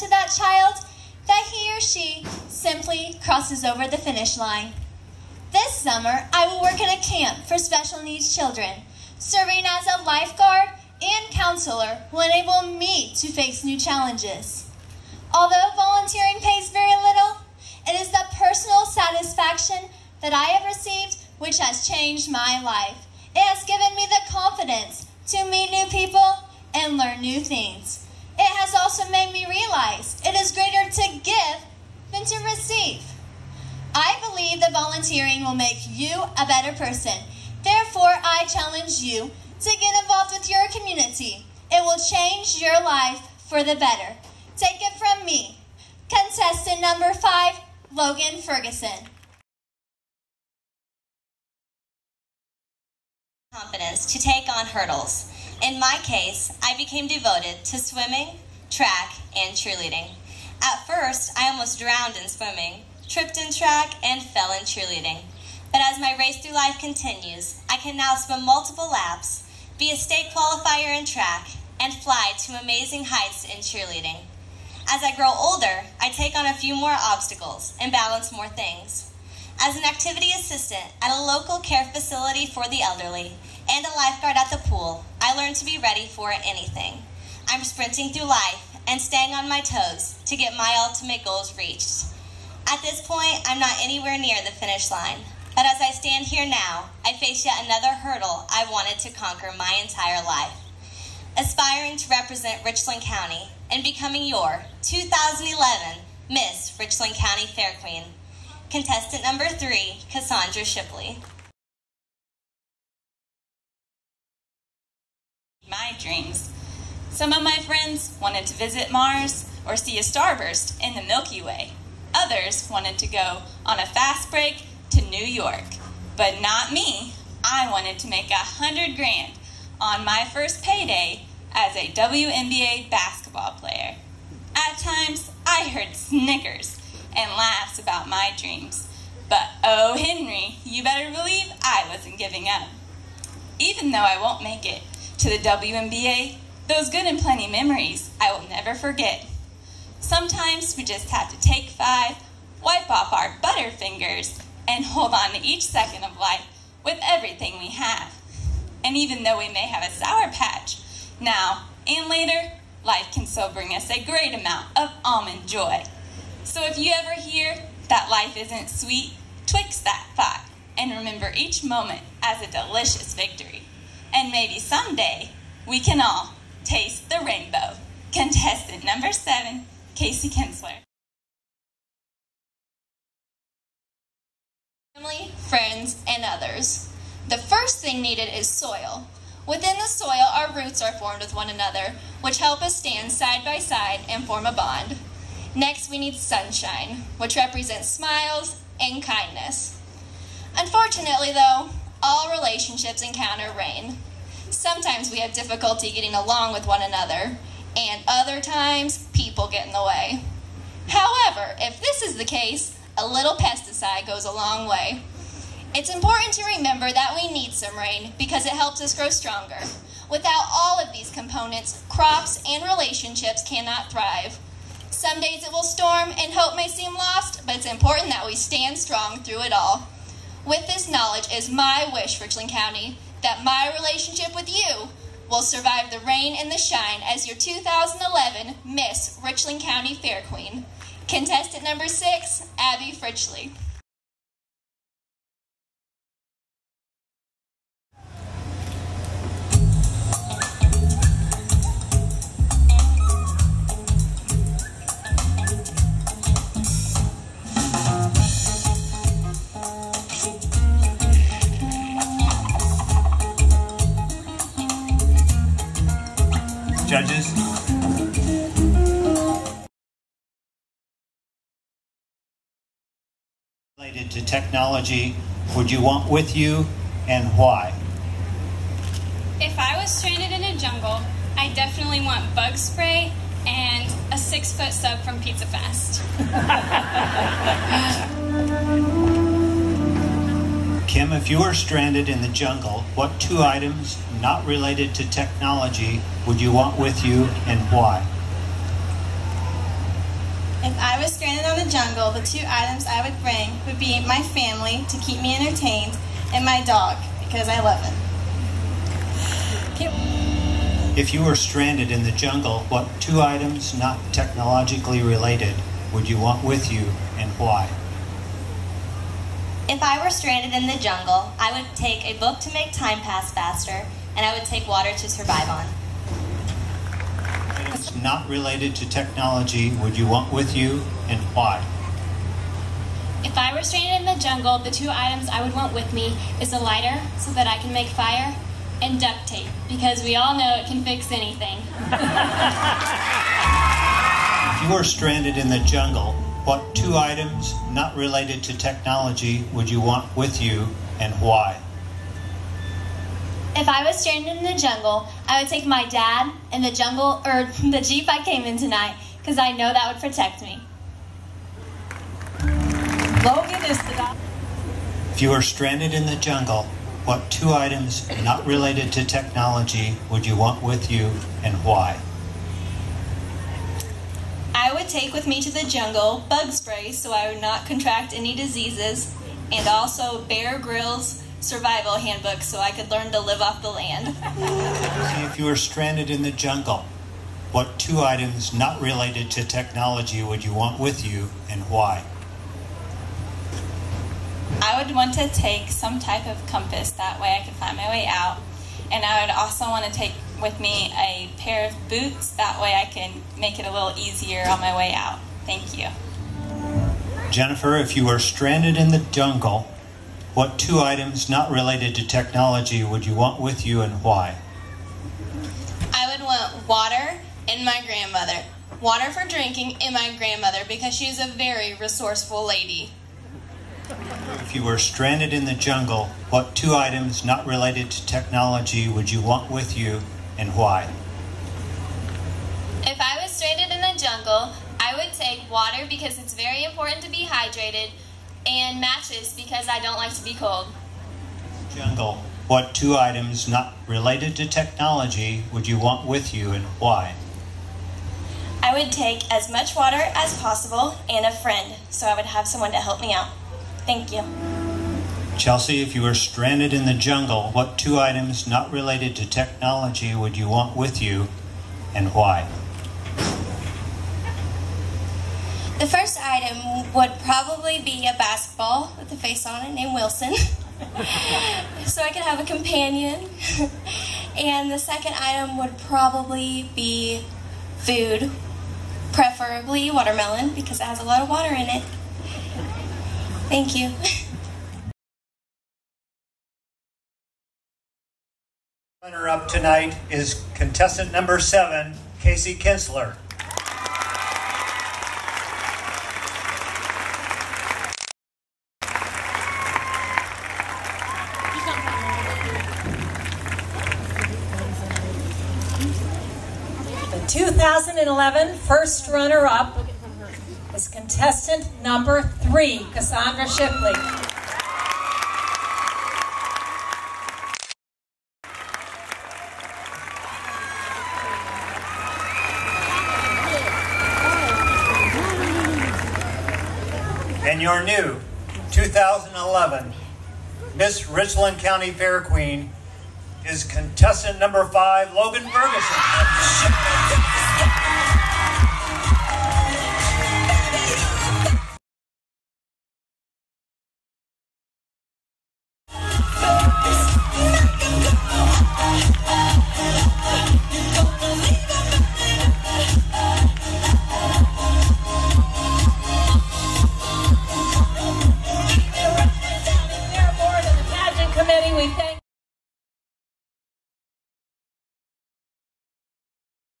to that child that he or she simply crosses over the finish line. This summer, I will work in a camp for special needs children. Serving as a lifeguard and counselor will enable me to face new challenges. Although volunteering pays very little, it is the personal satisfaction that I have received which has changed my life. It has given me the confidence to meet new people and learn new things. It has also made me realize it is greater to give than to receive. I believe that volunteering will make you a better person. Therefore, I challenge you to get involved with your community. It will change your life for the better. Take it from me, contestant number 5, Logan Ferguson. Confidence to take on hurdles. In my case, I became devoted to swimming, track, and cheerleading. At first, I almost drowned in swimming, tripped in track, and fell in cheerleading. But as my race through life continues, I can now swim multiple laps, be a state qualifier in track, and fly to amazing heights in cheerleading. As I grow older, I take on a few more obstacles and balance more things. As an activity assistant at a local care facility for the elderly and a lifeguard at the pool, I learned to be ready for anything. I'm sprinting through life and staying on my toes to get my ultimate goals reached. At this point, I'm not anywhere near the finish line, but as I stand here now, I face yet another hurdle I wanted to conquer my entire life. Aspiring to represent Richland County and becoming your 2011 Miss Richland County Fair Queen. Contestant number 3, Cassandra Shipley. My dreams. Some of my friends wanted to visit Mars or see a starburst in the Milky Way. Others wanted to go on a fast break to New York. But not me. I wanted to make $100 grand on my first payday as a WNBA basketball player. At times, I heard snickers and laughs about my dreams. But oh, Henry, you better believe I wasn't giving up. Even though I won't make it to the WNBA, those good and plenty memories I will never forget. Sometimes we just have to take 5, wipe off our butterfingers, and hold on to each second of life with everything we have. And even though we may have a sour patch now and later, life can still bring us a great amount of almond joy. So if you ever hear that life isn't sweet, twixt that thought and remember each moment as a delicious victory. And maybe someday we can all taste the rainbow. Contestant number 7, Casey Kinsler. Family, friends, and others. The first thing needed is soil. Within the soil, our roots are formed with one another, which help us stand side by side and form a bond. Next, we need sunshine, which represents smiles and kindness. Unfortunately, though, all relationships encounter rain. Sometimes we have difficulty getting along with one another, and other times, people get in the way. However, if this is the case, a little pesticide goes a long way. It's important to remember that we need some rain because it helps us grow stronger. Without all of these components, crops and relationships cannot thrive. Some days it will storm and hope may seem lost, but it's important that we stand strong through it all. With this knowledge is my wish, Richland County, that my relationship with you will survive the rain and the shine as your 2011 Miss Richland County Fair Queen. Contestant number 6, Abby Fritchley. Judges. Related to technology, would you want with you and why? If I was stranded in a jungle, I definitely want bug spray and a 6-foot sub from Pizza Fest. Kim, if you were stranded in the jungle, what 2 items not related to technology would you want with you and why? If I was stranded on the jungle, the 2 items I would bring would be my family to keep me entertained and my dog because I love him. If you were stranded in the jungle, what 2 items not technologically related would you want with you and why? If I were stranded in the jungle, I would take a book to make time pass faster, and I would take water to survive on. Items not related to technology would you want with you and why? If I were stranded in the jungle, the 2 items I would want with me is a lighter so that I can make fire, and duct tape, because we all know it can fix anything. If you were stranded in the jungle, what 2 items not related to technology would you want with you and why? If I was stranded in the jungle, I would take my dad and the Jeep I came in tonight, because I know that would protect me. Logan is the dog. If you were stranded in the jungle, what 2 items not related to technology would you want with you and why? I would take with me to the jungle bug spray so I would not contract any diseases, and also Bear Grylls survival handbook so I could learn to live off the land. If you were stranded in the jungle, what 2 items not related to technology would you want with you and why? I would want to take some type of compass, that way I could find my way out. And I would also want to take with me a pair of boots, that way I can make it a little easier on my way out. Thank you. Jennifer, if you were stranded in the jungle, what 2 items not related to technology would you want with you and why? I would want water and my grandmother. Water for drinking and my grandmother because she's a very resourceful lady. If you were stranded in the jungle, what 2 items not related to technology would you want with you and why? If I was stranded in the jungle, I would take water because it's very important to be hydrated, and matches because I don't like to be cold. Jungle, what 2 items not related to technology would you want with you and why? I would take as much water as possible and a friend so I would have someone to help me out. Thank you. Chelsea, if you were stranded in the jungle, what 2 items not related to technology would you want with you and why? The first item would probably be a basketball with a face on it named Wilson, so I could have a companion. And the second item would probably be food, preferably watermelon because it has a lot of water in it. Thank you. Runner-up tonight is contestant number 7, Casey Kinsler. The 2011 first runner-up is contestant number 3, Cassandra Shipley. And your new 2011 Miss Richland County Fair Queen is contestant number 5, Logan Ferguson.